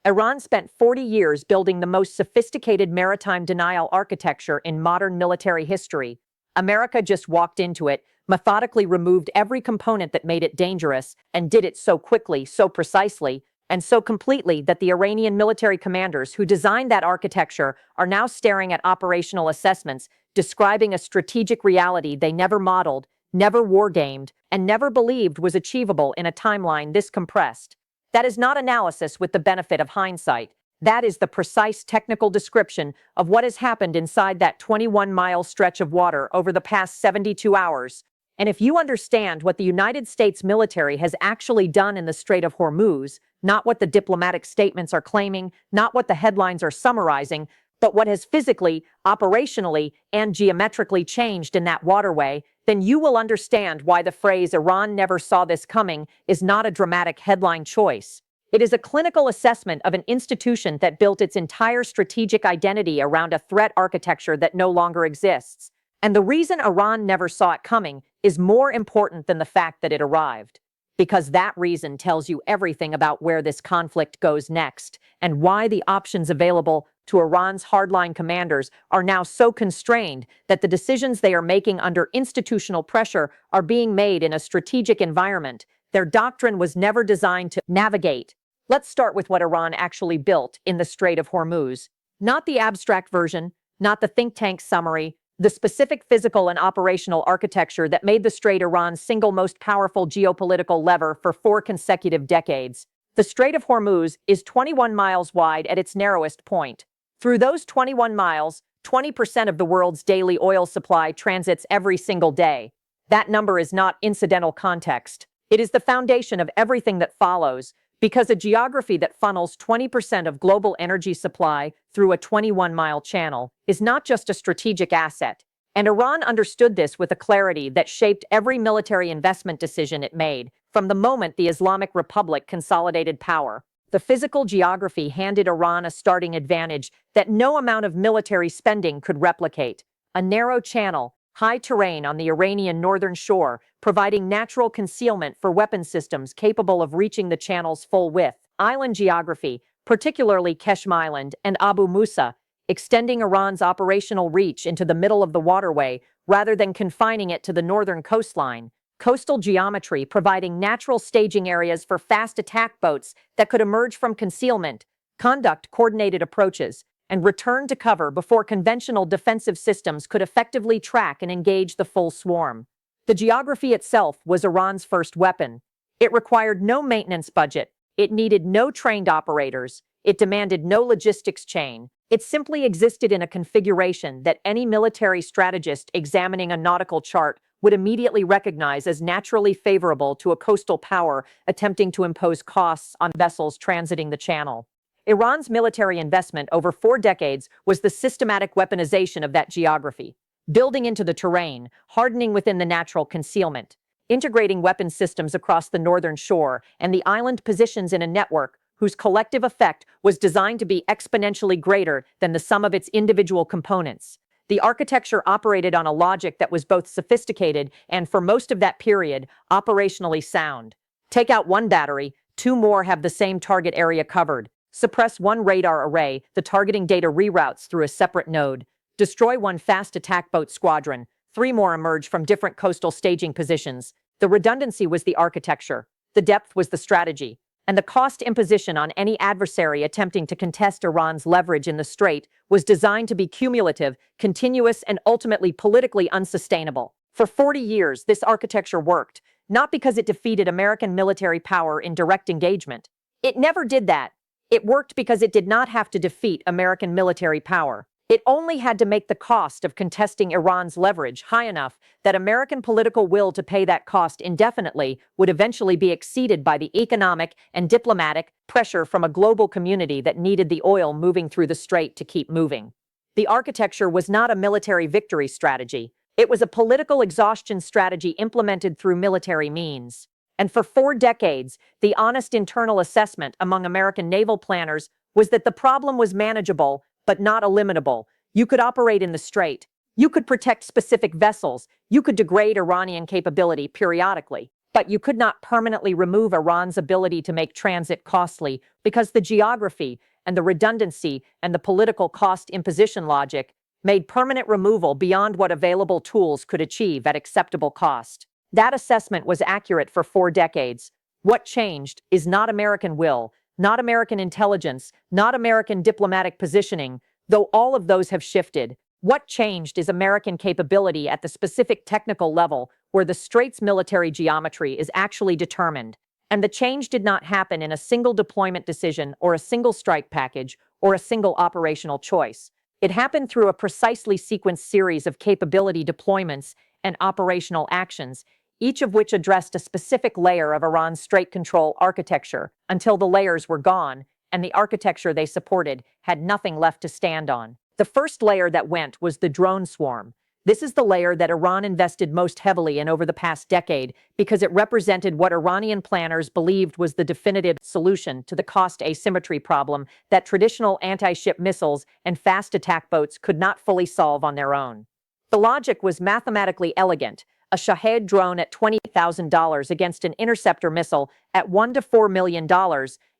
Iran spent 40 years building the most sophisticated maritime denial architecture in modern military history. America just walked into it, methodically removed every component that made it dangerous, and did it so quickly, so precisely, and so completely that the Iranian military commanders who designed that architecture are now staring at operational assessments, describing a strategic reality they never modeled, never wargamed, and never believed was achievable in a timeline this compressed. That is not analysis with the benefit of hindsight. That is the precise technical description of what has happened inside that 21-mile stretch of water over the past 72 hours. And if you understand what the United States military has actually done in the Strait of Hormuz, not what the diplomatic statements are claiming, not what the headlines are summarizing, but what has physically, operationally, and geometrically changed in that waterway, then you will understand why the phrase "Iran never saw this coming" is not a dramatic headline choice. It is a clinical assessment of an institution that built its entire strategic identity around a threat architecture that no longer exists. And the reason Iran never saw it coming is more important than the fact that it arrived. Because that reason tells you everything about where this conflict goes next, and why the options available to Iran's hardline commanders are now so constrained that the decisions they are making under institutional pressure are being made in a strategic environment their doctrine was never designed to navigate. Let's start with what Iran actually built in the Strait of Hormuz. Not the abstract version, not the think tank summary, the specific physical and operational architecture that made the Strait Iran's single most powerful geopolitical lever for 4 consecutive decades. The Strait of Hormuz is 21 miles wide at its narrowest point. Through those 21 miles, 20% of the world's daily oil supply transits every single day. That number is not incidental context. It is the foundation of everything that follows, because a geography that funnels 20% of global energy supply through a 21-mile channel is not just a strategic asset. And Iran understood this with a clarity that shaped every military investment decision it made, from the moment the Islamic Republic consolidated power. The physical geography handed Iran a starting advantage that no amount of military spending could replicate. A narrow channel, high terrain on the Iranian northern shore, providing natural concealment for weapon systems capable of reaching the channel's full width. Island geography, particularly Keshm Island and Abu Musa, extending Iran's operational reach into the middle of the waterway rather than confining it to the northern coastline. Coastal geometry providing natural staging areas for fast attack boats that could emerge from concealment, conduct coordinated approaches, and return to cover before conventional defensive systems could effectively track and engage the full swarm. The geography itself was Iran's first weapon. It required no maintenance budget. It needed no trained operators. It demanded no logistics chain. It simply existed in a configuration that any military strategist examining a nautical chart would immediately recognize as naturally favorable to a coastal power attempting to impose costs on vessels transiting the channel. Iran's military investment over 4 decades was the systematic weaponization of that geography, building into the terrain, hardening within the natural concealment, integrating weapon systems across the northern shore and the island positions in a network whose collective effect was designed to be exponentially greater than the sum of its individual components. The architecture operated on a logic that was both sophisticated and, for most of that period, operationally sound. Take out one battery, 2 more have the same target area covered. Suppress one radar array, the targeting data reroutes through a separate node. Destroy one fast attack boat squadron, 3 more emerge from different coastal staging positions. The redundancy was the architecture, the depth was the strategy, and the cost imposition on any adversary attempting to contest Iran's leverage in the strait was designed to be cumulative, continuous, and ultimately politically unsustainable. For 40 years, this architecture worked, not because it defeated American military power in direct engagement. It never did that. It worked because it did not have to defeat American military power. It only had to make the cost of contesting Iran's leverage high enough that American political will to pay that cost indefinitely would eventually be exceeded by the economic and diplomatic pressure from a global community that needed the oil moving through the strait to keep moving. The architecture was not a military victory strategy. It was a political exhaustion strategy implemented through military means. And for 4 decades, the honest internal assessment among American naval planners was that the problem was manageable, but not eliminable. You could operate in the strait. You could protect specific vessels. You could degrade Iranian capability periodically. But you could not permanently remove Iran's ability to make transit costly because the geography and the redundancy and the political cost imposition logic made permanent removal beyond what available tools could achieve at acceptable cost. That assessment was accurate for 4 decades. What changed is not American will, not American intelligence, not American diplomatic positioning, though all of those have shifted. What changed is American capability at the specific technical level where the Strait's military geometry is actually determined. And the change did not happen in a single deployment decision or a single strike package or a single operational choice. It happened through a precisely sequenced series of capability deployments and operational actions, each of which addressed a specific layer of Iran's Strait control architecture until the layers were gone and the architecture they supported had nothing left to stand on. The first layer that went was the drone swarm. This is the layer that Iran invested most heavily in over the past decade because it represented what Iranian planners believed was the definitive solution to the cost asymmetry problem that traditional anti-ship missiles and fast attack boats could not fully solve on their own. The logic was mathematically elegant. A Shahed drone at $20,000 against an interceptor missile at $1 to $4 million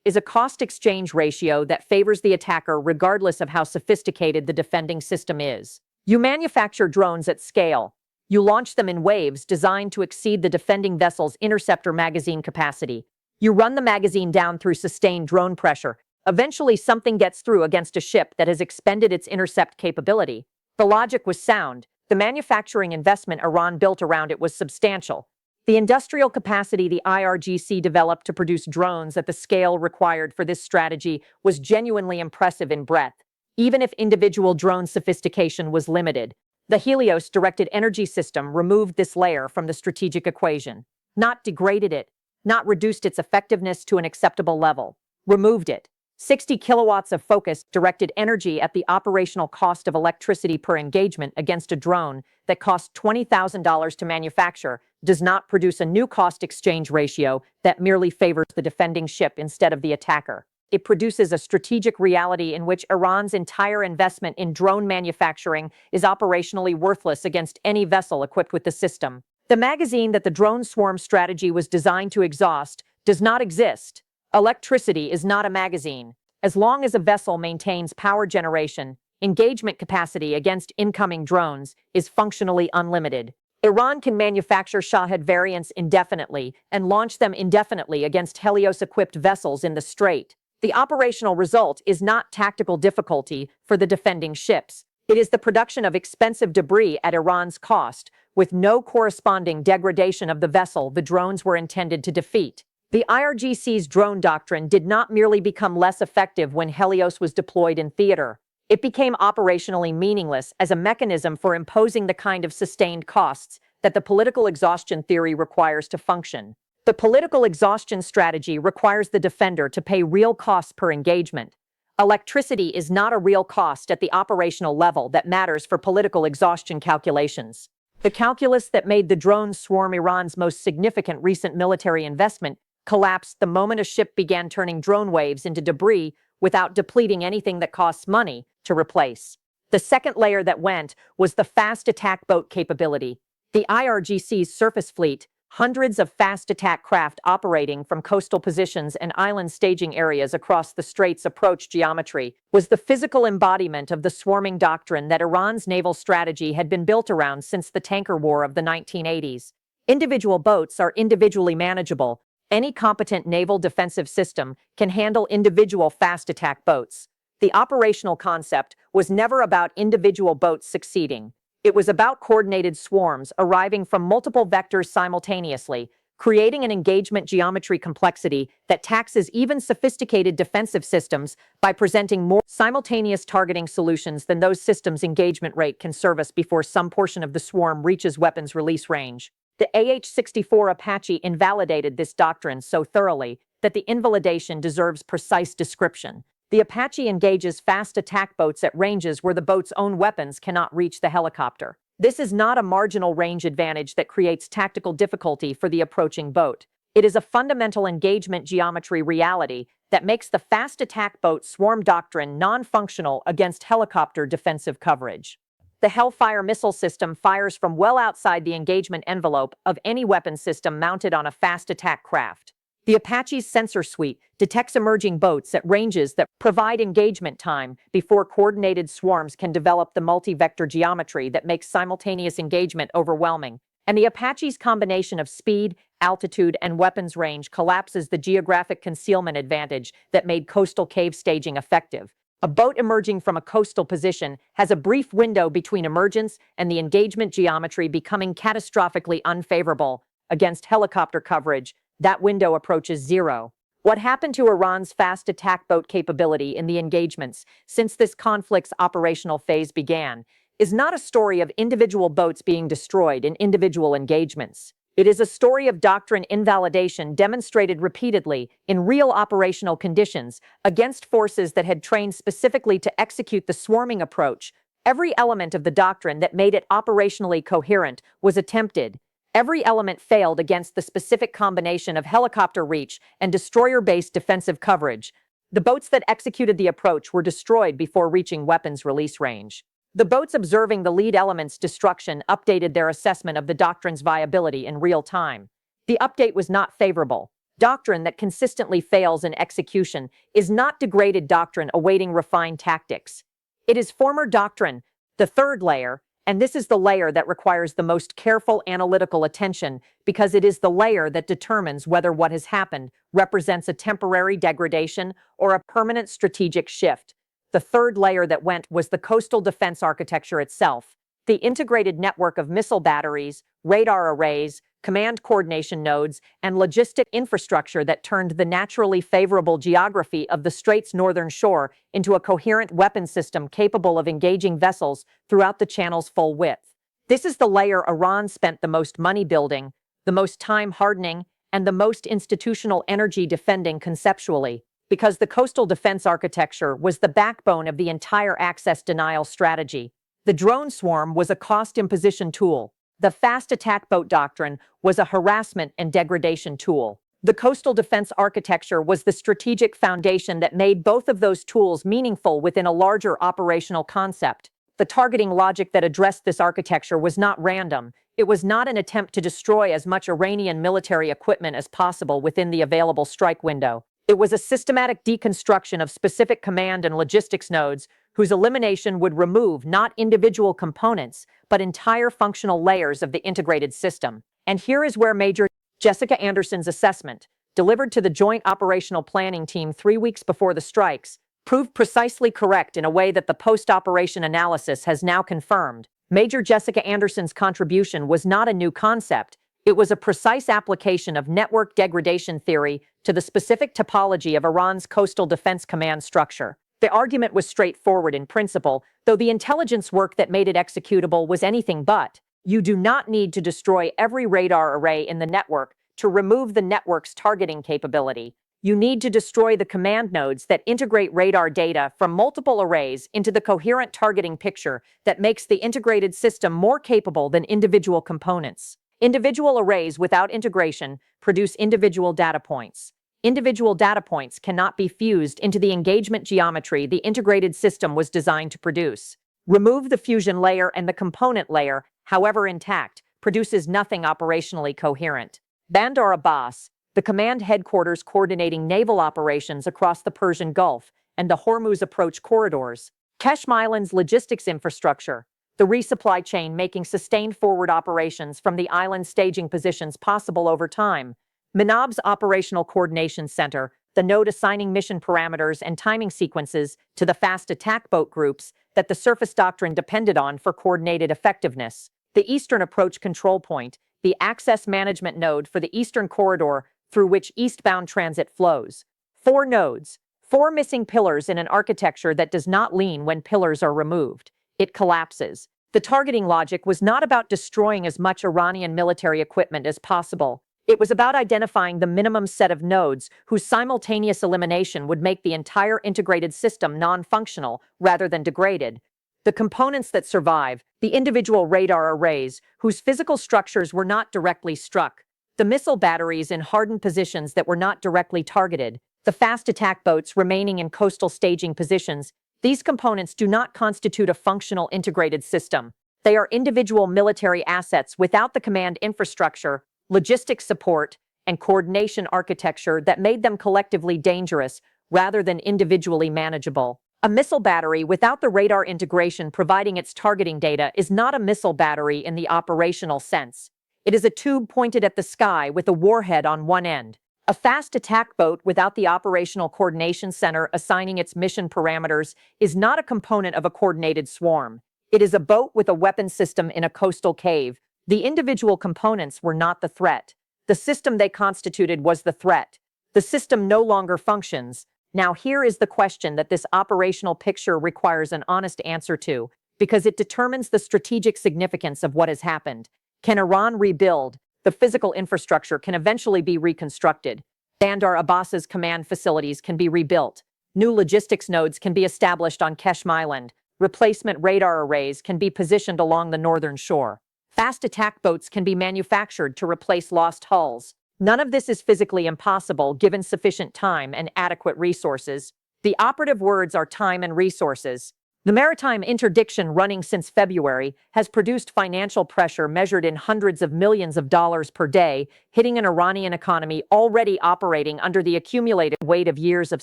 is a cost exchange ratio that favors the attacker regardless of how sophisticated the defending system is. You manufacture drones at scale. You launch them in waves designed to exceed the defending vessel's interceptor magazine capacity. You run the magazine down through sustained drone pressure. Eventually, something gets through against a ship that has expended its intercept capability. The logic was sound. The manufacturing investment Iran built around it was substantial. The industrial capacity the IRGC developed to produce drones at the scale required for this strategy was genuinely impressive in breadth, even if individual drone sophistication was limited. The Helios directed energy system removed this layer from the strategic equation, not degraded it, not reduced its effectiveness to an acceptable level, removed it. 60 kilowatts of focused directed energy at the operational cost of electricity per engagement against a drone that cost $20,000 to manufacture does not produce a new cost exchange ratio that merely favors the defending ship instead of the attacker. It produces a strategic reality in which Iran's entire investment in drone manufacturing is operationally worthless against any vessel equipped with the system. The magazine that the drone swarm strategy was designed to exhaust does not exist. Electricity is not a magazine. As long as a vessel maintains power generation, engagement capacity against incoming drones is functionally unlimited. Iran can manufacture Shahed variants indefinitely and launch them indefinitely against Helios-equipped vessels in the Strait. The operational result is not tactical difficulty for the defending ships. It is the production of expensive debris at Iran's cost, with no corresponding degradation of the vessel the drones were intended to defeat. The IRGC's drone doctrine did not merely become less effective when Helios was deployed in theater. It became operationally meaningless as a mechanism for imposing the kind of sustained costs that the political exhaustion theory requires to function. The political exhaustion strategy requires the defender to pay real costs per engagement. Electricity is not a real cost at the operational level that matters for political exhaustion calculations. The calculus that made the drone swarm Iran's most significant recent military investment collapsed the moment a ship began turning drone waves into debris without depleting anything that costs money to replace. The second layer that went was the fast attack boat capability. The IRGC's surface fleet, hundreds of fast attack craft operating from coastal positions and island staging areas across the Strait's approach geometry, was the physical embodiment of the swarming doctrine that Iran's naval strategy had been built around since the tanker war of the 1980s. Individual boats are individually manageable. Any competent naval defensive system can handle individual fast attack boats. The operational concept was never about individual boats succeeding. It was about coordinated swarms arriving from multiple vectors simultaneously, creating an engagement geometry complexity that taxes even sophisticated defensive systems by presenting more simultaneous targeting solutions than those systems' engagement rate can service before some portion of the swarm reaches weapons release range. The AH-64 Apache invalidated this doctrine so thoroughly that the invalidation deserves precise description. The Apache engages fast attack boats at ranges where the boat's own weapons cannot reach the helicopter. This is not a marginal range advantage that creates tactical difficulty for the approaching boat. It is a fundamental engagement geometry reality that makes the fast attack boat swarm doctrine non-functional against helicopter defensive coverage. The Hellfire missile system fires from well outside the engagement envelope of any weapon system mounted on a fast attack craft. The Apache's sensor suite detects emerging boats at ranges that provide engagement time before coordinated swarms can develop the multi-vector geometry that makes simultaneous engagement overwhelming. And the Apache's combination of speed, altitude, and weapons range collapses the geographic concealment advantage that made coastal cave staging effective. A boat emerging from a coastal position has a brief window between emergence and the engagement geometry becoming catastrophically unfavorable. Against helicopter coverage, that window approaches zero. What happened to Iran's fast attack boat capability in the engagements since this conflict's operational phase began is not a story of individual boats being destroyed in individual engagements. It is a story of doctrine invalidation demonstrated repeatedly in real operational conditions against forces that had trained specifically to execute the swarming approach. Every element of the doctrine that made it operationally coherent was attempted. Every element failed against the specific combination of helicopter reach and destroyer-based defensive coverage. The boats that executed the approach were destroyed before reaching weapons release range. The boats observing the lead element's destruction updated their assessment of the doctrine's viability in real time. The update was not favorable. Doctrine that consistently fails in execution is not degraded doctrine awaiting refined tactics. It is former doctrine, the third layer, and this is the layer that requires the most careful analytical attention because it is the layer that determines whether what has happened represents a temporary degradation or a permanent strategic shift. The third layer that went was the coastal defense architecture itself, the integrated network of missile batteries, radar arrays, command coordination nodes, and logistic infrastructure that turned the naturally favorable geography of the Strait's northern shore into a coherent weapon system capable of engaging vessels throughout the channel's full width. This is the layer Iran spent the most money building, the most time hardening, and the most institutional energy defending conceptually, because the coastal defense architecture was the backbone of the entire access denial strategy. The drone swarm was a cost imposition tool. The fast attack boat doctrine was a harassment and degradation tool. The coastal defense architecture was the strategic foundation that made both of those tools meaningful within a larger operational concept. The targeting logic that addressed this architecture was not random. It was not an attempt to destroy as much Iranian military equipment as possible within the available strike window. It was a systematic deconstruction of specific command and logistics nodes whose elimination would remove not individual components, but entire functional layers of the integrated system. And here is where Major Jessica Anderson's assessment, delivered to the Joint Operational Planning Team 3 weeks before the strikes, proved precisely correct in a way that the post-operation analysis has now confirmed. Major Jessica Anderson's contribution was not a new concept. It was a precise application of network degradation theory to the specific topology of Iran's coastal defense command structure. The argument was straightforward in principle, though the intelligence work that made it executable was anything but. You do not need to destroy every radar array in the network to remove the network's targeting capability. You need to destroy the command nodes that integrate radar data from multiple arrays into the coherent targeting picture that makes the integrated system more capable than individual components. Individual arrays without integration produce individual data points. Individual data points cannot be fused into the engagement geometry the integrated system was designed to produce. Remove the fusion layer and the component layer, however intact, produces nothing operationally coherent. Bandar Abbas, the command headquarters coordinating naval operations across the Persian Gulf and the Hormuz approach corridors. Keshm Island's logistics infrastructure, the resupply chain making sustained forward operations from the island staging positions possible over time. Manab's Operational Coordination Center, the node assigning mission parameters and timing sequences to the fast attack boat groups that the surface doctrine depended on for coordinated effectiveness. The Eastern Approach Control Point, the access management node for the Eastern Corridor through which eastbound transit flows. 4 nodes, 4 missing pillars in an architecture that does not lean when pillars are removed. It collapses. The targeting logic was not about destroying as much Iranian military equipment as possible. It was about identifying the minimum set of nodes whose simultaneous elimination would make the entire integrated system non-functional rather than degraded. The components that survive, the individual radar arrays whose physical structures were not directly struck, the missile batteries in hardened positions that were not directly targeted, the fast attack boats remaining in coastal staging positions, These components do not constitute a functional integrated system. They are individual military assets without the command infrastructure, logistics support, and coordination architecture that made them collectively dangerous rather than individually manageable. A missile battery without the radar integration providing its targeting data is not a missile battery in the operational sense. It is a tube pointed at the sky with a warhead on one end. A fast attack boat without the operational coordination center assigning its mission parameters is not a component of a coordinated swarm. It is a boat with a weapon system in a coastal cave. The individual components were not the threat. The system they constituted was the threat. The system no longer functions. Now here is the question that this operational picture requires an honest answer to, because it determines the strategic significance of what has happened. Can Iran rebuild? The physical infrastructure can eventually be reconstructed. Bandar Abbas's command facilities can be rebuilt. New logistics nodes can be established on Keshm Island. Replacement radar arrays can be positioned along the northern shore. Fast attack boats can be manufactured to replace lost hulls. None of this is physically impossible given sufficient time and adequate resources. The operative words are time and resources. The maritime interdiction running since February has produced financial pressure measured in hundreds of millions of dollars per day, hitting an Iranian economy already operating under the accumulated weight of years of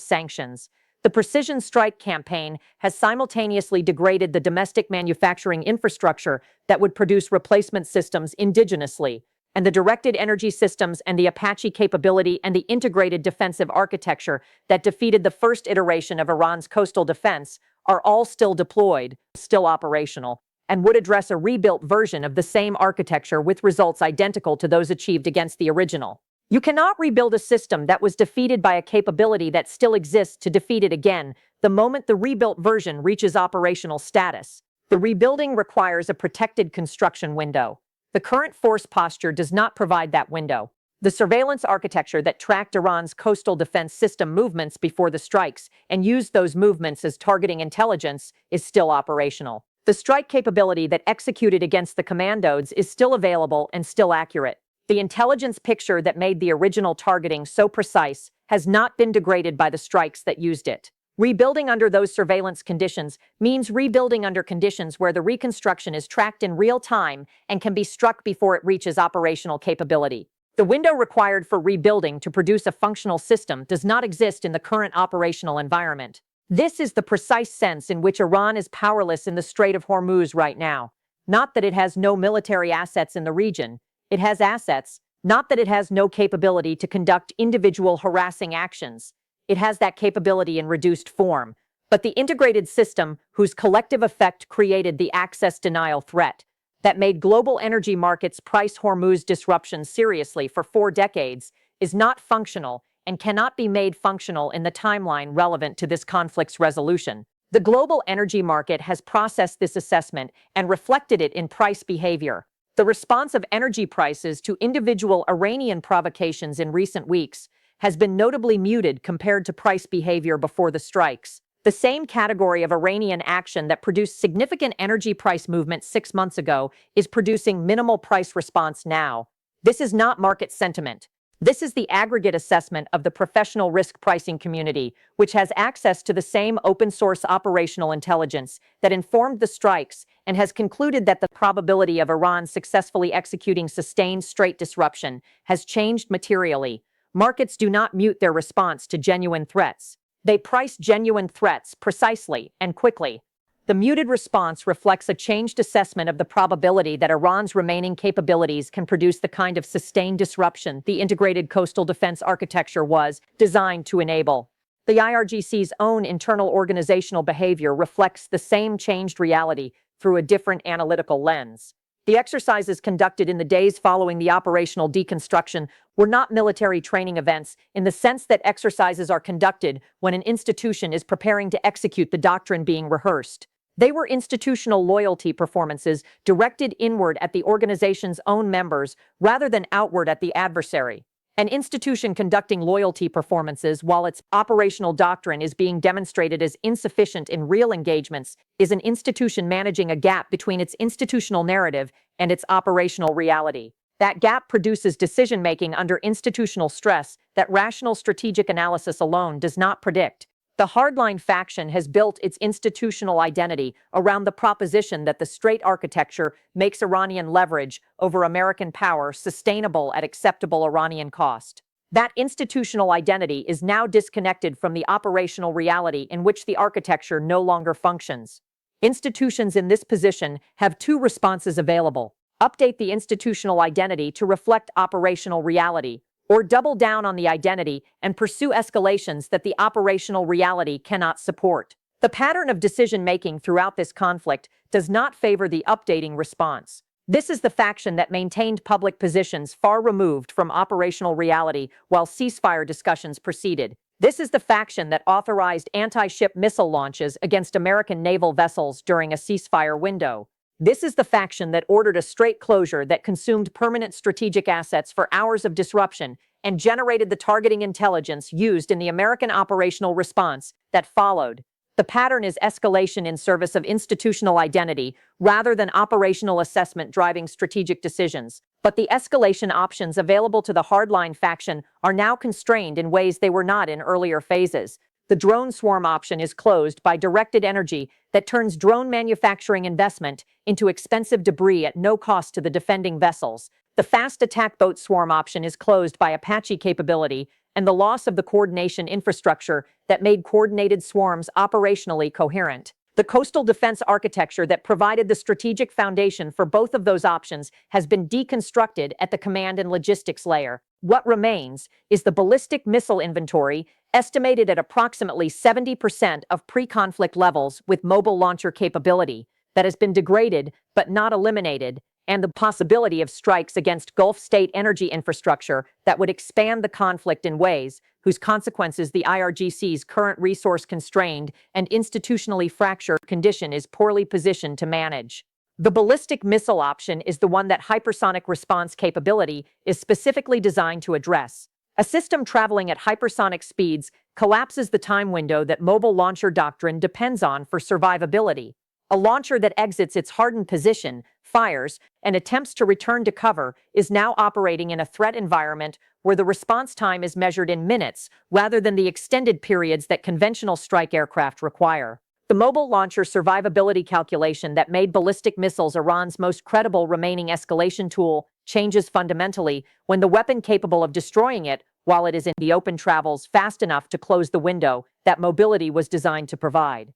sanctions. The precision strike campaign has simultaneously degraded the domestic manufacturing infrastructure that would produce replacement systems indigenously, and the directed energy systems and the Apache capability and the integrated defensive architecture that defeated the first iteration of Iran's coastal defense are all still deployed, still operational, and would address a rebuilt version of the same architecture with results identical to those achieved against the original. You cannot rebuild a system that was defeated by a capability that still exists to defeat it again the moment the rebuilt version reaches operational status. The rebuilding requires a protected construction window. The current force posture does not provide that window. The surveillance architecture that tracked Iran's coastal defense system movements before the strikes and used those movements as targeting intelligence is still operational. The strike capability that executed against the commandos is still available and still accurate. The intelligence picture that made the original targeting so precise has not been degraded by the strikes that used it. Rebuilding under those surveillance conditions means rebuilding under conditions where the reconstruction is tracked in real time and can be struck before it reaches operational capability. The window required for rebuilding to produce a functional system does not exist in the current operational environment. This is the precise sense in which Iran is powerless in the Strait of Hormuz right now. Not that it has no military assets in the region. It has assets, not that it has no capability to conduct individual harassing actions. It has that capability in reduced form. But the integrated system whose collective effect created the access denial threat that made global energy markets price Hormuz disruption seriously for 4 decades is not functional and cannot be made functional in the timeline relevant to this conflict's resolution. The global energy market has processed this assessment and reflected it in price behavior. The response of energy prices to individual Iranian provocations in recent weeks has been notably muted compared to price behavior before the strikes. The same category of Iranian action that produced significant energy price movement 6 months ago is producing minimal price response now. This is not market sentiment. This is the aggregate assessment of the professional risk pricing community, which has access to the same open-source operational intelligence that informed the strikes and has concluded that the probability of Iran successfully executing sustained strait disruption has changed materially. Markets do not mute their response to genuine threats. They price genuine threats precisely and quickly. The muted response reflects a changed assessment of the probability that Iran's remaining capabilities can produce the kind of sustained disruption the integrated coastal defense architecture was designed to enable. The IRGC's own internal organizational behavior reflects the same changed reality through a different analytical lens. The exercises conducted in the days following the operational deconstruction were not military training events in the sense that exercises are conducted when an institution is preparing to execute the doctrine being rehearsed. They were institutional loyalty performances directed inward at the organization's own members rather than outward at the adversary. An institution conducting loyalty performances while its operational doctrine is being demonstrated as insufficient in real engagements is an institution managing a gap between its institutional narrative and its operational reality. That gap produces decision-making under institutional stress that rational strategic analysis alone does not predict. The hardline faction has built its institutional identity around the proposition that the Strait architecture makes Iranian leverage over American power sustainable at acceptable Iranian cost. That institutional identity is now disconnected from the operational reality in which the architecture no longer functions. Institutions in this position have two responses available: update the institutional identity to reflect operational reality, or double down on the identity and pursue escalations that the operational reality cannot support. The pattern of decision-making throughout this conflict does not favor the updating response. This is the faction that maintained public positions far removed from operational reality while ceasefire discussions proceeded. This is the faction that authorized anti-ship missile launches against American naval vessels during a ceasefire window. This is the faction that ordered a strait closure that consumed permanent strategic assets for hours of disruption and generated the targeting intelligence used in the American operational response that followed. The pattern is escalation in service of institutional identity rather than operational assessment driving strategic decisions. But the escalation options available to the hardline faction are now constrained in ways they were not in earlier phases. The drone swarm option is closed by directed energy that turns drone manufacturing investment into expensive debris at no cost to the defending vessels. The fast attack boat swarm option is closed by Apache capability and the loss of the coordination infrastructure that made coordinated swarms operationally coherent. The coastal defense architecture that provided the strategic foundation for both of those options has been deconstructed at the command and logistics layer. What remains is the ballistic missile inventory, estimated at approximately 70% of pre-conflict levels with mobile launcher capability, that has been degraded but not eliminated, and the possibility of strikes against Gulf state energy infrastructure that would expand the conflict in ways whose consequences the IRGC's current resource-constrained and institutionally fractured condition is poorly positioned to manage. The ballistic missile option is the one that hypersonic response capability is specifically designed to address. A system traveling at hypersonic speeds collapses the time window that mobile launcher doctrine depends on for survivability. A launcher that exits its hardened position, fires, and attempts to return to cover is now operating in a threat environment where the response time is measured in minutes rather than the extended periods that conventional strike aircraft require. The mobile launcher survivability calculation that made ballistic missiles Iran's most credible remaining escalation tool changes fundamentally when the weapon capable of destroying it while it is in the open travels fast enough to close the window that mobility was designed to provide.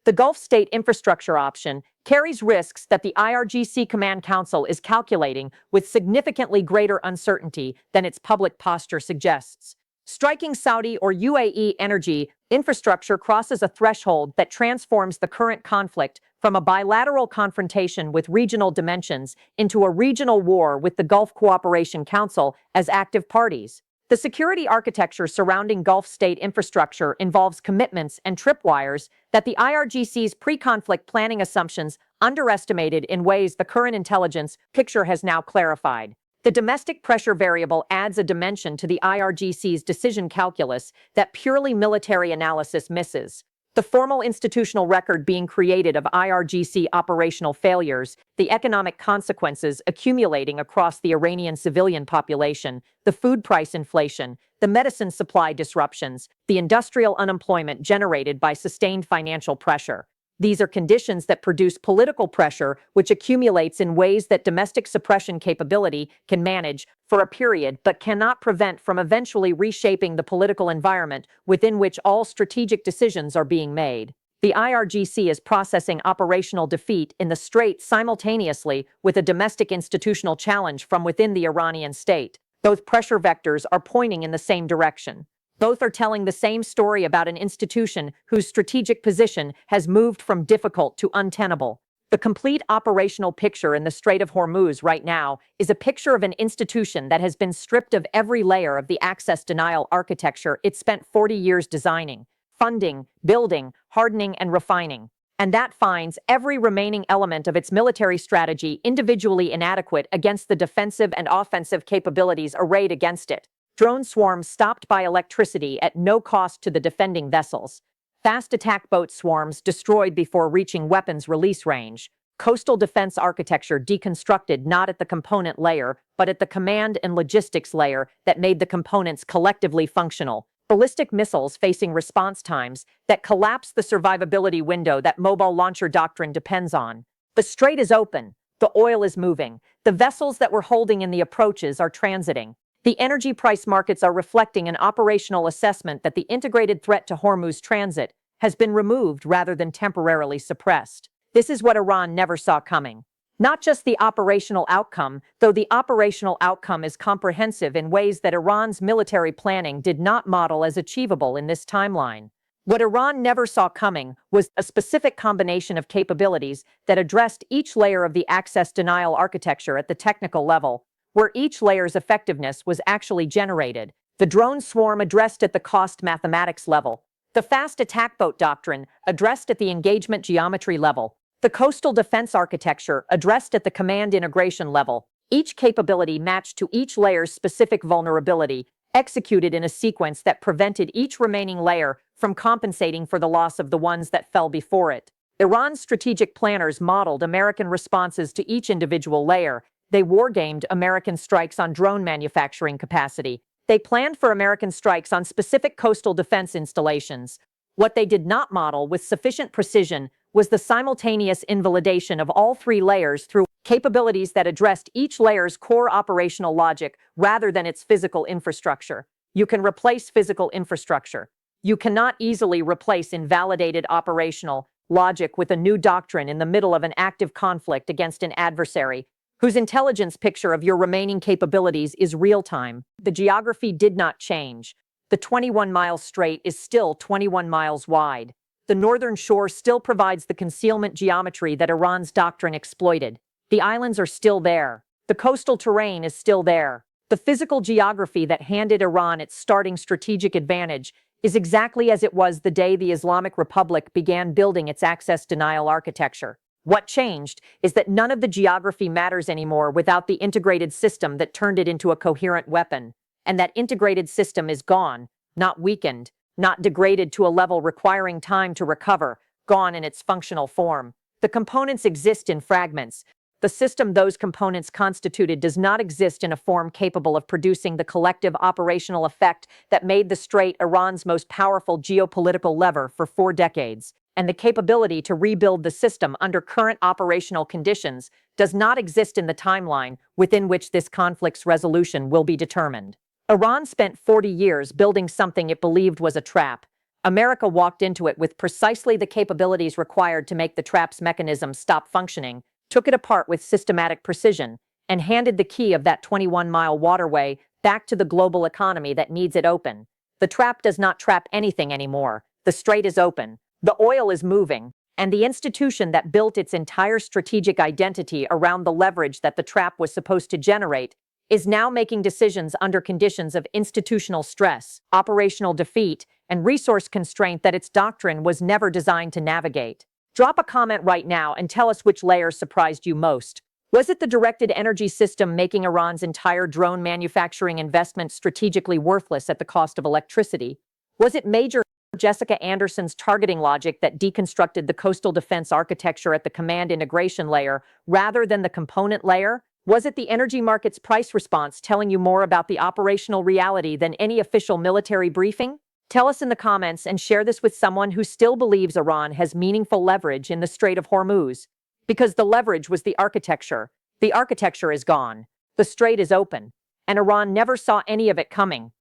The Gulf state infrastructure option carries risks that the IRGC Command Council is calculating with significantly greater uncertainty than its public posture suggests. Striking Saudi or UAE energy infrastructure crosses a threshold that transforms the current conflict from a bilateral confrontation with regional dimensions into a regional war with the Gulf Cooperation Council as active parties. The security architecture surrounding Gulf state infrastructure involves commitments and tripwires that the IRGC's pre-conflict planning assumptions underestimated in ways the current intelligence picture has now clarified. The domestic pressure variable adds a dimension to the IRGC's decision calculus that purely military analysis misses. The formal institutional record being created of IRGC operational failures, the economic consequences accumulating across the Iranian civilian population, the food price inflation, the medicine supply disruptions, the industrial unemployment generated by sustained financial pressure. These are conditions that produce political pressure, which accumulates in ways that domestic suppression capability can manage for a period but cannot prevent from eventually reshaping the political environment within which all strategic decisions are being made. The IRGC is processing operational defeat in the Strait simultaneously with a domestic institutional challenge from within the Iranian state. Both pressure vectors are pointing in the same direction. Both are telling the same story about an institution whose strategic position has moved from difficult to untenable. The complete operational picture in the Strait of Hormuz right now is a picture of an institution that has been stripped of every layer of the access denial architecture it spent 40 years designing, funding, building, hardening, and refining. And that finds every remaining element of its military strategy individually inadequate against the defensive and offensive capabilities arrayed against it. Drone swarms stopped by electricity at no cost to the defending vessels. Fast attack boat swarms destroyed before reaching weapons release range. Coastal defense architecture deconstructed not at the component layer, but at the command and logistics layer that made the components collectively functional. ballistic missiles facing response times that collapse the survivability window that mobile launcher doctrine depends on. The strait is open. The oil is moving. The vessels that we're holding in the approaches are transiting. The energy price markets are reflecting an operational assessment that the integrated threat to Hormuz transit has been removed rather than temporarily suppressed. This is what Iran never saw coming. Not just the operational outcome, though the operational outcome is comprehensive in ways that Iran's military planning did not model as achievable in this timeline. What Iran never saw coming was a specific combination of capabilities that addressed each layer of the access denial architecture at the technical level, where each layer's effectiveness was actually generated. The drone swarm addressed at the cost mathematics level, the fast attack boat doctrine addressed at the engagement geometry level, the coastal defense architecture addressed at the command integration level, each capability matched to each layer's specific vulnerability, executed in a sequence that prevented each remaining layer from compensating for the loss of the ones that fell before it. Iran's strategic planners modeled American responses to each individual layer. They wargamed American strikes on drone manufacturing capacity. They planned for American strikes on specific coastal defense installations. What they did not model with sufficient precision was the simultaneous invalidation of all three layers through capabilities that addressed each layer's core operational logic rather than its physical infrastructure. You can replace physical infrastructure. You cannot easily replace invalidated operational logic with a new doctrine in the middle of an active conflict against an adversary whose intelligence picture of your remaining capabilities is real-time. The geography did not change. The 21-mile strait is still 21 miles wide. The northern shore still provides the concealment geometry that Iran's doctrine exploited. The islands are still there. The coastal terrain is still there. The physical geography that handed Iran its starting strategic advantage is exactly as it was the day the Islamic Republic began building its access denial architecture. What changed is that none of the geography matters anymore without the integrated system that turned it into a coherent weapon. And that integrated system is gone, not weakened, not degraded to a level requiring time to recover, gone in its functional form. The components exist in fragments. The system those components constituted does not exist in a form capable of producing the collective operational effect that made the Strait Iran's most powerful geopolitical lever for 4 decades. And the capability to rebuild the system under current operational conditions does not exist in the timeline within which this conflict's resolution will be determined. Iran spent 40 years building something it believed was a trap. America walked into it with precisely the capabilities required to make the trap's mechanism stop functioning, took it apart with systematic precision, and handed the key of that 21-mile waterway back to the global economy that needs it open. The trap does not trap anything anymore. The strait is open. The oil is moving, and the institution that built its entire strategic identity around the leverage that the trap was supposed to generate is now making decisions under conditions of institutional stress, operational defeat, and resource constraint that its doctrine was never designed to navigate. Drop a comment right now and tell us which layer surprised you most. Was it the directed energy system making Iran's entire drone manufacturing investment strategically worthless at the cost of electricity? Was it Major Jessica Anderson's targeting logic that deconstructed the coastal defense architecture at the command integration layer rather than the component layer? Was it the energy market's price response telling you more about the operational reality than any official military briefing? Tell us in the comments and share this with someone who still believes Iran has meaningful leverage in the Strait of Hormuz. Because the leverage was the architecture. The architecture is gone. The strait is open. And Iran never saw any of it coming.